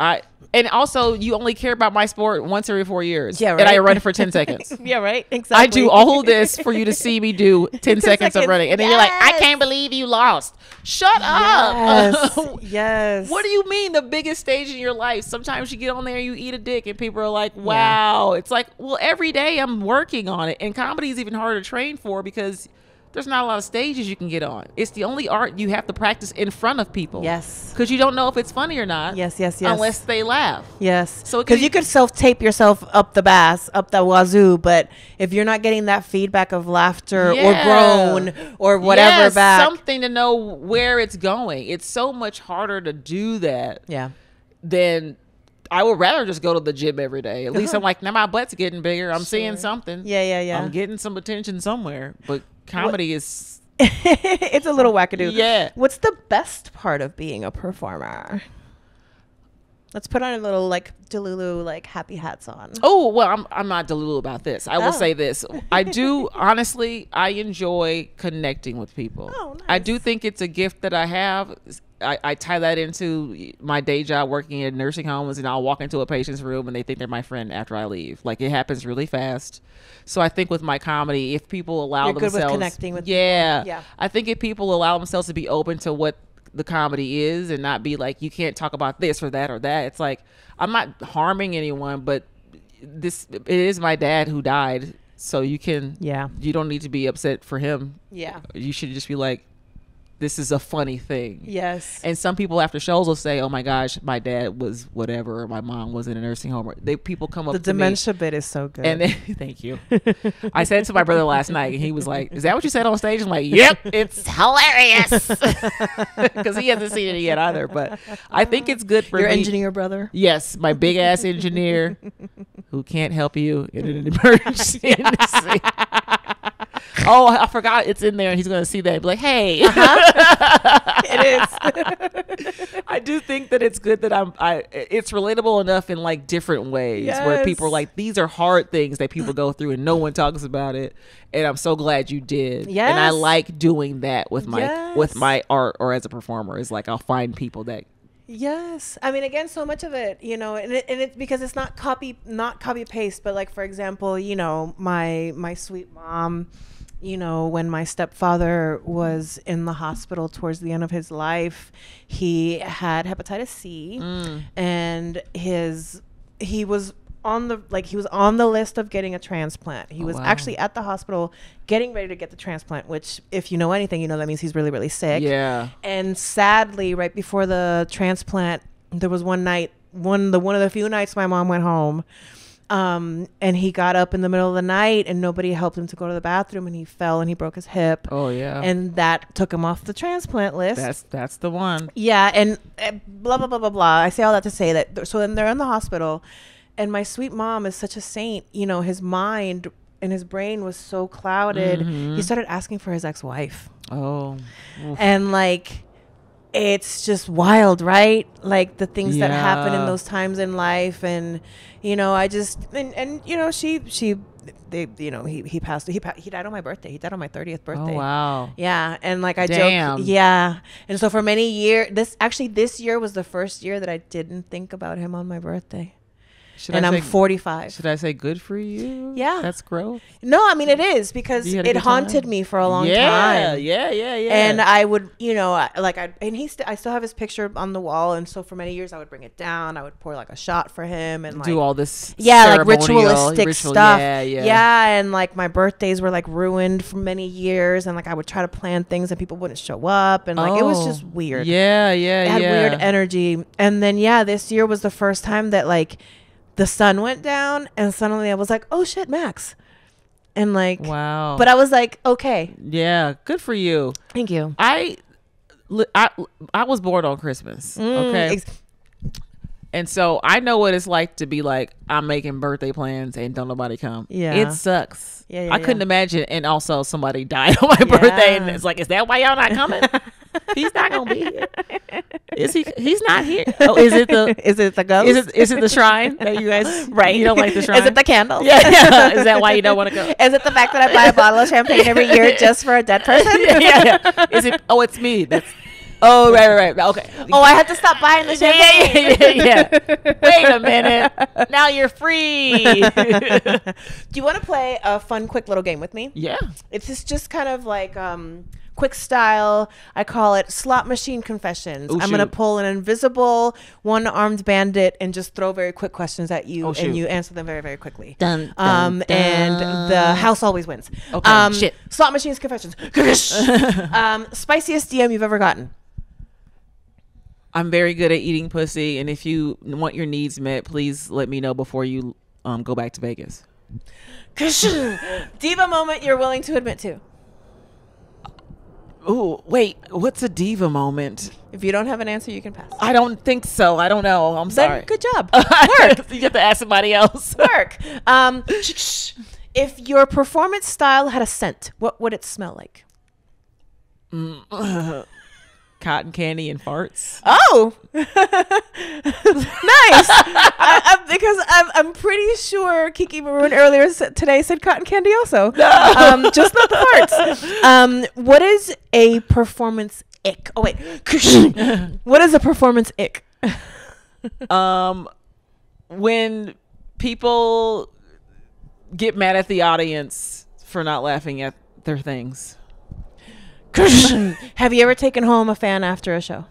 and also you only care about my sport once every 4 years. Yeah, right. And I run for 10 seconds. Yeah, right. Exactly. I do all this for you to see me do 10 seconds of running. And then you're like, I can't believe you lost. Shut up. Yes. What do you mean the biggest stage in your life? Sometimes you get on there, you eat a dick, and people are like, wow. It's like, well, every day I'm working on it. And comedy is even harder to train for because there's not a lot of stages you can get on. It's the only art you have to practice in front of people. Yes. Because you don't know if it's funny or not. Yes. Unless they laugh. Yes. So because you could self-tape yourself up the wazoo, but if you're not getting that feedback of laughter or groan or whatever back, something to know where it's going. It's so much harder to do that. Yeah. Than I would rather just go to the gym every day. At least I'm like, now my butt's getting bigger. I'm seeing something. Yeah. I'm getting some attention somewhere. But comedy is it's a little wackadoo. Yeah. What's the best part of being a performer? Let's put on a little like Delulu like happy hats on. Oh, well, I'm not Delulu about this. I will say this. I do honestly, I enjoy connecting with people. Oh, nice. I do think it's a gift that I have. I tie that into my day job working in nursing homes, and I'll walk into a patient's room and they think they're my friend after I leave. Like, it happens really fast. So I think with my comedy, if people allow themselves, good with connecting with people. Yeah. I think if people allow themselves to be open to what the comedy is and not be like, you can't talk about this or that, it's like, I'm not harming anyone, but it is my dad who died. So you don't need to be upset for him. Yeah. You should just be like, this is a funny thing. Yes. And some people after shows will say, oh my gosh, my dad was whatever, or my mom was in a nursing home. People come up to me. The dementia bit is so good. And thank you. I said to my brother last night, and he was like, is that what you said on stage? I'm like, yep, it's hilarious. Because he hasn't seen it yet either. But I think it's good for your me. engineer brother? Yes, my big ass engineer who can't help you in an emergency. Oh, I forgot it's in there, and he's going to see that and be like, hey. It is. I do think that it's good that it's relatable enough in like different ways where people are like, these are hard things that people go through and no one talks about it. And I'm so glad you did. Yes. And I like doing that with my art or as a performer. Is like, I'll find people that. Yes. I mean, again, so much of it, and it's because it's not copy paste, but like, for example, my sweet mom, when my stepfather was in the hospital towards the end of his life, he had hepatitis C, and he was on the list of getting a transplant. He was actually at the hospital getting ready to get the transplant, which, if you know anything, that means he's really, really sick. Yeah. And sadly, right before the transplant, there was one night, one of the few nights my mom went home, and he got up in the middle of the night and nobody helped him to go to the bathroom, and he fell and he broke his hip. Oh yeah. And that took him off the transplant list. That's the one. Yeah. And blah, blah, blah, blah, blah. I say all that to say that. So then they're in the hospital, and my sweet mom is such a saint. His mind and his brain was so clouded. Mm-hmm. He started asking for his ex-wife. Oh. Oof. And like, it's just wild, right? Like the things that happen in those times in life. And, I just, and he passed. He died on my birthday. He died on my 30th birthday. Oh, wow. Yeah. And like, I joke. Yeah. And so for many years, this year was the first year that I didn't think about him on my birthday. I'm 45. Should I say good for you? Yeah. That's growth. No, I mean, it is, because it haunted me for a long time. Yeah. And I would, I still have his picture on the wall. And so for many years I would bring it down. I would pour like a shot for him and do all this. Like ritualistic stuff. Yeah. And like my birthdays were like ruined for many years. And like I would try to plan things and people wouldn't show up. And like, it was just weird. Yeah. It had weird energy. And then, this year was the first time that like, the sun went down, and suddenly I was like, oh shit, Max. And like, wow. But I was like, okay. Yeah. Good for you. Thank you. I was born on Christmas. Okay. And so I know what it's like to be like, I'm making birthday plans and don't nobody come. Yeah. It sucks. I couldn't imagine. And also somebody died on my birthday, and it's like, is that why y'all not coming? He's not gonna be here. Is he? He's not here. Oh, is it the ghost? Is it the shrine that you guys? Right. You don't like the shrine? Is it the candles? Yeah. Is that why you don't want to go? Is it the fact that I buy a bottle of champagne every year just for a dead person? Yeah. Is it? Oh, it's me. That's. Oh, right. Okay. Oh, I had to stop buying the champagne. Yeah. Wait a minute. Now you're free. Do you want to play a fun, quick little game with me? Yeah. It's just kind of like quick style. I call it slot machine confessions. Ooh, I'm going to shoot. pull an invisible one-armed bandit and just throw very quick questions at you, Oh, shoot. and you answer them very, very quickly. Dun, dun, And the house always wins. Okay, shit. Slot machines confessions. Spiciest DM you've ever gotten. I'm very good at eating pussy, and if you want your needs met, please let me know before you go back to Vegas. Diva moment you're willing to admit to. Ooh, wait. What's a diva moment? If you don't have an answer, you can pass. I don't think so. I don't know. I'm Then sorry. good job. Work. You have to ask somebody else. Work. If your performance style had a scent, what would it smell like? Cotton candy and farts. Oh, nice. Because I'm pretty sure Kiki Maroon earlier today said cotton candy also. Just not the farts. What is a performance ick? Oh wait, what is a performance ick? When people get mad at the audience for not laughing at their things. Have you ever taken home a fan after a show?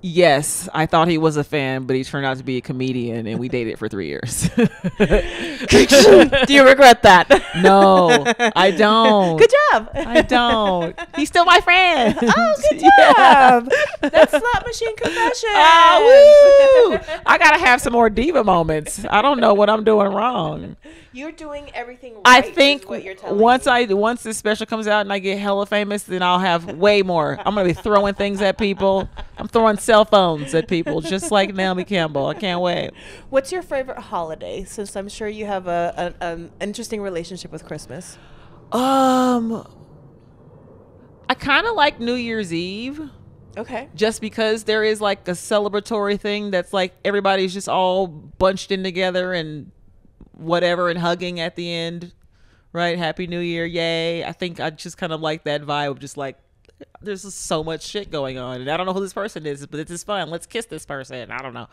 Yes, I thought he was a fan, but he turned out to be a comedian, and we dated for 3 years. Do you regret that? No, I don't. Good job. I don't. He's still my friend. Oh, good job. That's slot machine confession. Oh, woo. I gotta have some more diva moments. I don't know what I'm doing wrong. You're doing everything right. I think is what you're telling once me. once this special comes out and I get hella famous, then I'll have way more. I'm gonna be throwing things at people. I'm throwing cell phones at people, just like Naomi Campbell. I can't wait. What's your favorite holiday? Since I'm sure you have an interesting relationship with Christmas. I kind of like New Year's Eve. Okay. Just because there is like a celebratory thing that's like everybody's just all bunched in together and whatever and hugging at the end, right? Happy New Year, yay. I think I just kind of like that vibe of just like there's just so much shit going on and I don't know who this person is, but it's just fun. Let's kiss this person. I don't know.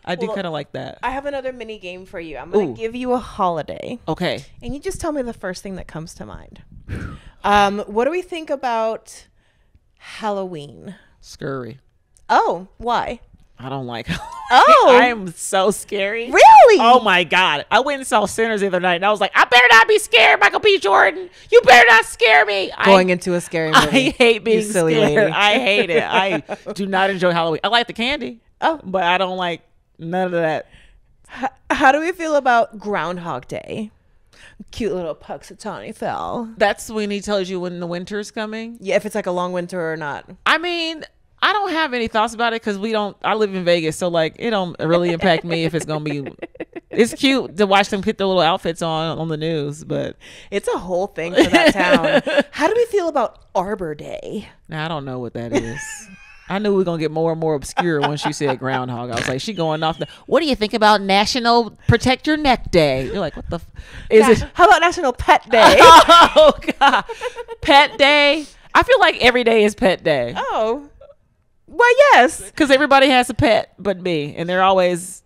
I do kind of like that. I have another mini game for you. I'm going to give you a holiday. Okay. And you just tell me the first thing that comes to mind. What do we think about Halloween? Scurry. Oh, why? I don't like Halloween. Oh. I am so scary. Really? Oh my God. I went and saw Sinners the other night and I was like, I better not be scared, Michael B. Jordan. You better not scare me. Going into a scary movie. I hate being silly scared. lady. I hate it. I do not enjoy Halloween. I like the candy. Oh. But I don't like none of that. How do we feel about Groundhog Day? Cute little Puxatawny fell. That's when he tells you when the winter's coming. Yeah, if it's like a long winter or not. I mean, I don't have any thoughts about it because I live in Vegas, so like it don't really impact me if it's gonna be. It's cute to watch them put their little outfits on the news, but It's a whole thing for that town. How do we feel about Arbor Day? now I don't know what that is. I knew we were gonna get more and more obscure when she said groundhog. I was like, she going off the. What do you think about National Protect Your Neck Day? You're like, what the? Is it? How about National Pet Day? Oh God, Pet Day. I feel like every day is Pet Day. Oh. Why, yes. Because everybody has a pet but me, and they're always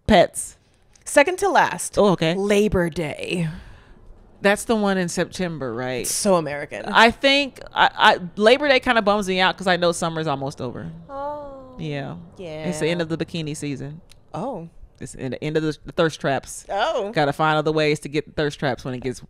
pets. Second to last. Oh, okay. Labor Day. That's the one in September, right? So American. I think Labor Day kind of bums me out because I know summer's almost over. Oh. Yeah. Yeah. It's the end of the bikini season. Oh. It's the end of the thirst traps. Oh. Got to find other ways to get the thirst traps when it gets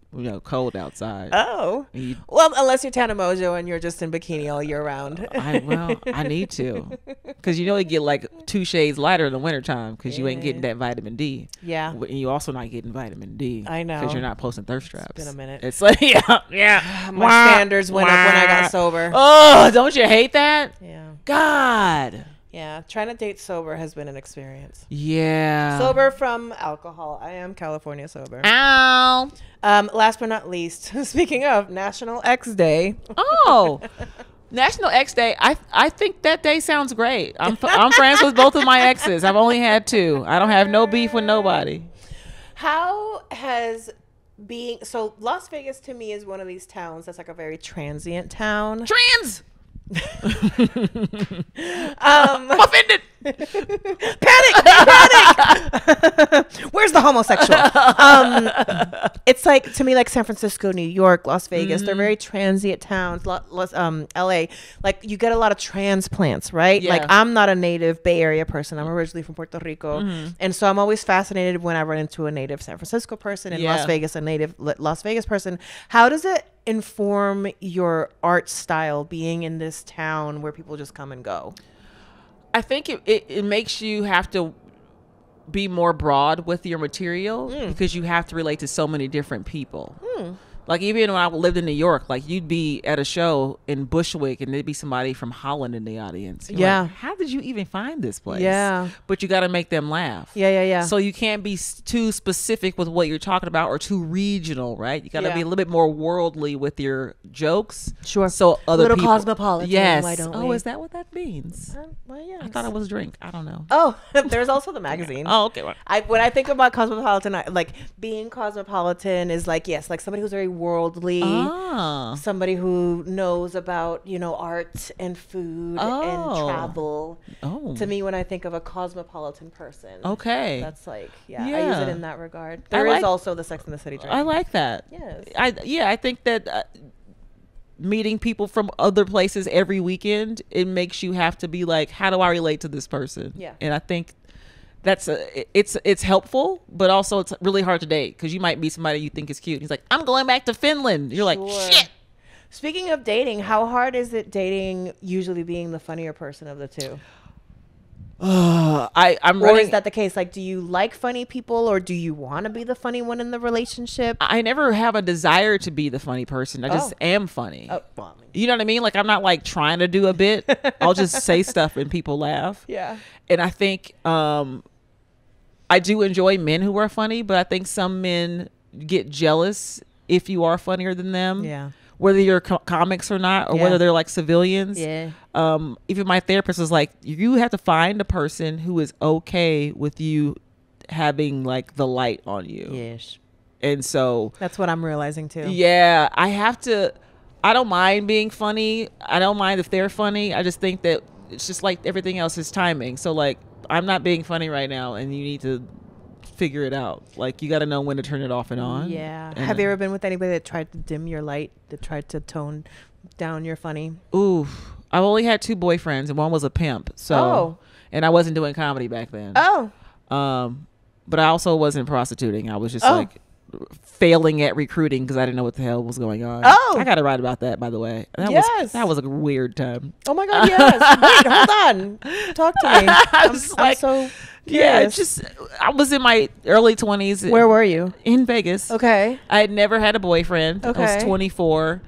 cold outside. Oh. Well, unless you're Tana Mojo and you're just in bikini all year round. I need to. Because you get like 2 shades lighter in the wintertime because you ain't getting that vitamin D. Yeah. And you also not getting vitamin D. I know. Because you're not posting thirst traps. It's been a minute. It's like, yeah. My standards went up when I got sober. Oh, don't you hate that? Yeah. God. Yeah. Trying to date sober has been an experience. Yeah. Sober from alcohol. I am California sober. Ow. Last but not least, speaking of National X Day. Oh. National X Day. I think that day sounds great. I'm friends with both of my exes. I've only had 2. I don't have no beef with nobody. How has so Las Vegas to me is one of these towns that's like a very transient town. I'm offended. Panic! Where's the homosexual? It's like, to me, like San Francisco, New York, Las Vegas. They're very transient towns. LA, like you get a lot of transplants, right? Yeah. Like I'm not a native Bay Area person. I'm originally from Puerto Rico, and so I'm always fascinated when I run into a native San Francisco person, in Las Vegas, a native Las Vegas person. How does it inform your art style being in this town where people just come and go? I think it makes you have to be more broad with your material because you have to relate to so many different people. Like even when I lived in New York, like you'd be at a show in Bushwick and there'd be somebody from Holland in the audience. You're like, how did you even find this place? Yeah. But you got to make them laugh. Yeah. So you can't be too specific with what you're talking about or too regional, right? You got to be a little bit more worldly with your jokes. Sure. So other little people. Cosmopolitan. Yes. Why don't we? Oh, is that what that means? Well, yes. I thought it was drink. I don't know. Oh, there's also the magazine. Oh, okay. Well. When I think about cosmopolitan, like being cosmopolitan is like, yes, like somebody who's very worldly, somebody who knows about, art and food and travel. To me, when I think of a cosmopolitan person, that's like, I use it in that regard. There is also the Sex and the City drink. I like that. Yes. I think that meeting people from other places every weekend, it makes you have to be like, how do I relate to this person? Yeah. And I think that's it's helpful, but also it's really hard to date because you might meet somebody you think is cute. He's like, I'm going back to Finland. You're like, shit. Speaking of dating, how hard is it dating usually being the funnier person of the two? Or is that the case? Like, do you like funny people or do you want to be the funny one in the relationship? I never have a desire to be the funny person. I just am funny. You know what I mean? Like, I'm not like trying to do a bit. I'll just say stuff and people laugh. Yeah. And I think I do enjoy men who are funny, but I think some men get jealous if you are funnier than them. Yeah. Whether you're comics or not, or whether they're like civilians. Yeah. Even my therapist was like, you have to find a person who is okay with you having like the light on you. Yes. And so that's what I'm realizing too. Yeah. I don't mind being funny. I don't mind if they're funny. I just think that it's just like everything else is timing. So like, I'm not being funny right now and you need to figure it out. Like, you got to know when to turn it off and on. Yeah. Have you ever been with anybody that tried to dim your light, that tried to tone down your funny? Ooh, I've only had 2 boyfriends and one was a pimp. So, and I wasn't doing comedy back then. But I also wasn't prostituting. I was just like failing at recruiting because I didn't know what the hell was going on. I got to write about that, by the way. That was a weird time. Oh my God, yes. Wait, hold on. Talk to me. I'm so curious. I was in my early 20s. Where were you? In Vegas. Okay. I had never had a boyfriend. Okay. I was 24.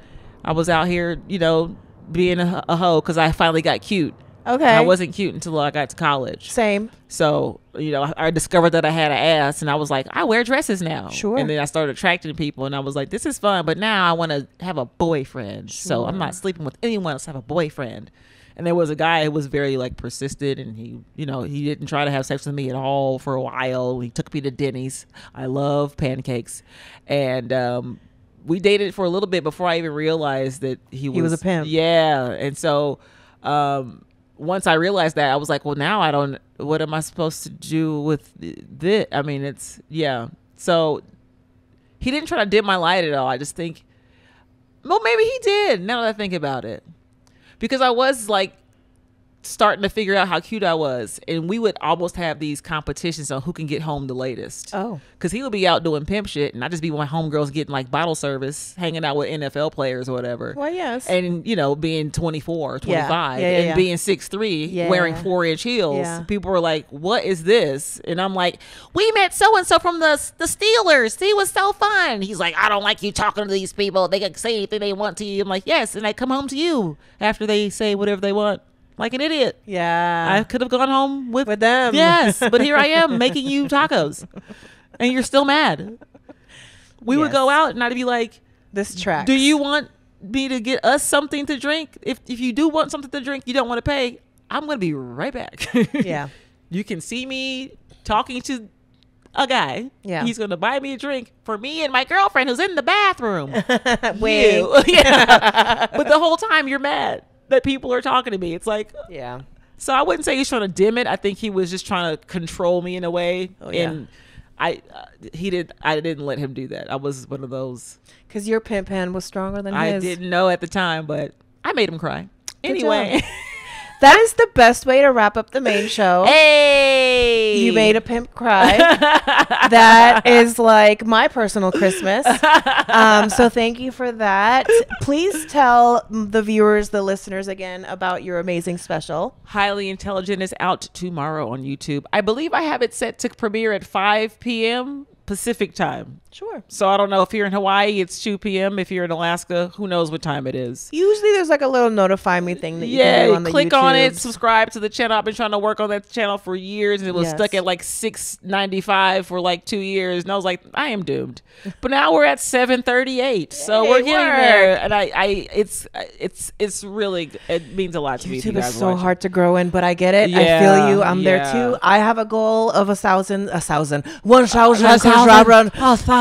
I was out here, being a hoe because I finally got cute. Okay. I wasn't cute until I got to college. Same. So, I discovered that I had an ass and I was like, I wear dresses now. Sure. And then I started attracting people and I was like, this is fun, but now I want to have a boyfriend. Sure. So I'm not sleeping with anyone else. I have a boyfriend. And there was a guy who was very like persistent and he didn't try to have sex with me at all for a while. He took me to Denny's. I love pancakes. And, we dated for a little bit before I even realized that he was a pimp. Yeah. And so, once I realized that, I was like, well, now what am I supposed to do with this? I mean, So he didn't try to dim my light at all. I just think, well, maybe he did, now that I think about it. Because I was like starting to figure out how cute I was. And we would almost have these competitions on who can get home the latest. Oh. Because he would be out doing pimp shit and I'd just be with my homegirls getting like bottle service, hanging out with NFL players or whatever. Well, yes. And, being 24, 25 and being 6'3", wearing 4-inch heels. Yeah. People were like, what is this? And I'm like, we met so-and-so from the Steelers. He was so fun. He's like, I don't like you talking to these people. They can say anything they want to you. I'm like, yes. And they come home to you after they say whatever they want. Like an idiot. Yeah. I could have gone home with them. Yes. But here I am making you tacos. And you're still mad. We would go out and I'd be like, this track. Do you want me to get us something to drink, if you do want something to drink, you don't want to pay, I'm going to be right back. Yeah. You can see me talking to a guy. Yeah. He's going to buy me a drink for me and my girlfriend who's in the bathroom. Wait. Yeah. But the whole time you're mad that people are talking to me. It's like, Yeah. so I wouldn't say he's trying to dim it. I think he was just trying to control me in a way. Oh, yeah. And I didn't let him do that. I was one of those. Because your pimp hand was stronger than I his. didn't know at the time, but I made him cry. Anyway. That is the best way to wrap up the main show. Hey! You made a pimp cry. That is like my personal Christmas. So thank you for that. Please tell the viewers, the listeners again about your amazing special. Highly Intelligent is out tomorrow on YouTube. I believe I have it set to premiere at 5 p.m. Pacific time. Sure. So I don't know if you're in Hawaii, it's 2 p.m. If you're in Alaska, who knows what time it is. Usually there's like a little notify me thing that you can do on the click on it, YouTubes. subscribe to the channel. I've been trying to work on that channel for years, and it was stuck at like $6.95 for like 2 years, and I was like, I am doomed. But now we're at $7.38, so we're getting there, and it's really, it means a lot to me. YouTube is so hard to grow in, but I get it. I feel you. I'm there too. I have a goal of 1,000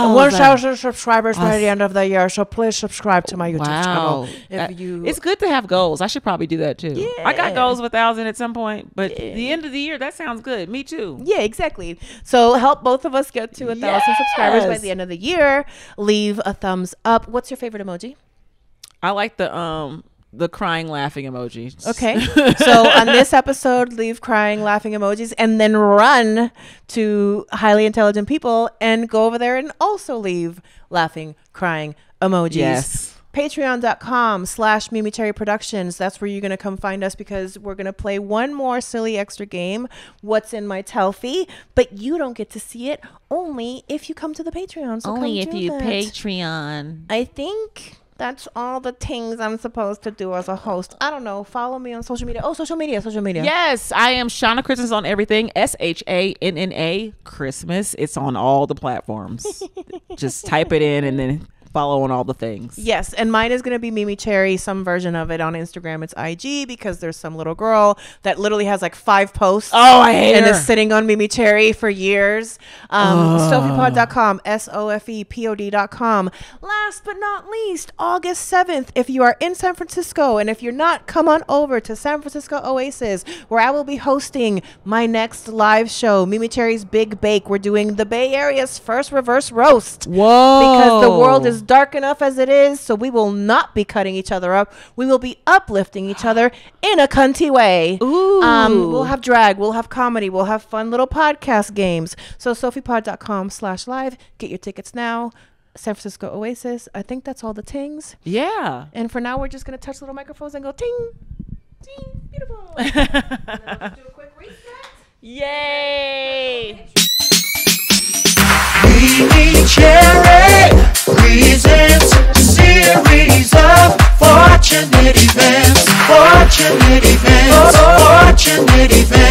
subscribers by the end of the year. So please subscribe to my YouTube channel. It's good to have goals. I should probably do that too. Yeah. I got goals of 1,000 at some point, but the end of the year, that sounds good. Me too. Yeah, exactly. So help both of us get to 1,000 subscribers by the end of the year. Leave a thumbs up. What's your favorite emoji? I like the crying, laughing emoji. Okay. So on this episode, leave crying, laughing emojis, and then run to Highly Intelligent People and go over there and also leave laughing, crying emojis. Yes. Patreon.com/MeMeCherry Productions. That's where you're going to come find us, because we're going to play one more silly extra game, What's in My Telfie, but you don't get to see it only if you come to the Patreon. So Only come if do you that. Patreon. I think that's all the things I'm supposed to do as a host. I don't know. Follow me on social media. Oh, social media. Yes, I am Shanna Christmas on everything. SHANNA Christmas. It's on all the platforms. Just type it in and then follow on all the things. Yes, and mine is going to be MeMeCherry, some version of it on Instagram. It's IG, because there's some little girl that literally has like 5 posts. Oh, I hate and her. is sitting on MeMeCherry for years. SOFEpod.com, SOFEPOD.com. Last but not least, August 7th, if you are in San Francisco, and if you're not, come on over to San Francisco Oasis, where I will be hosting my next live show, MeMeCherry's Big Bake. We're doing the Bay Area's first reverse roast. Whoa. Because the world is dark enough as it is, so we will not be cutting each other up. We will be uplifting each other in a cunty way. Ooh. We'll have drag, we'll have comedy, we'll have fun little podcast games. So SOFEpod.com/live. Get your tickets now. San Francisco Oasis. I think that's all the tings. Yeah. And for now, we're just going to touch little microphones and go ting, ting, beautiful. And then let's do a quick reset. Yay. MeMeCherry presents a series of fortunate events. Fortunate events. Fortunate events.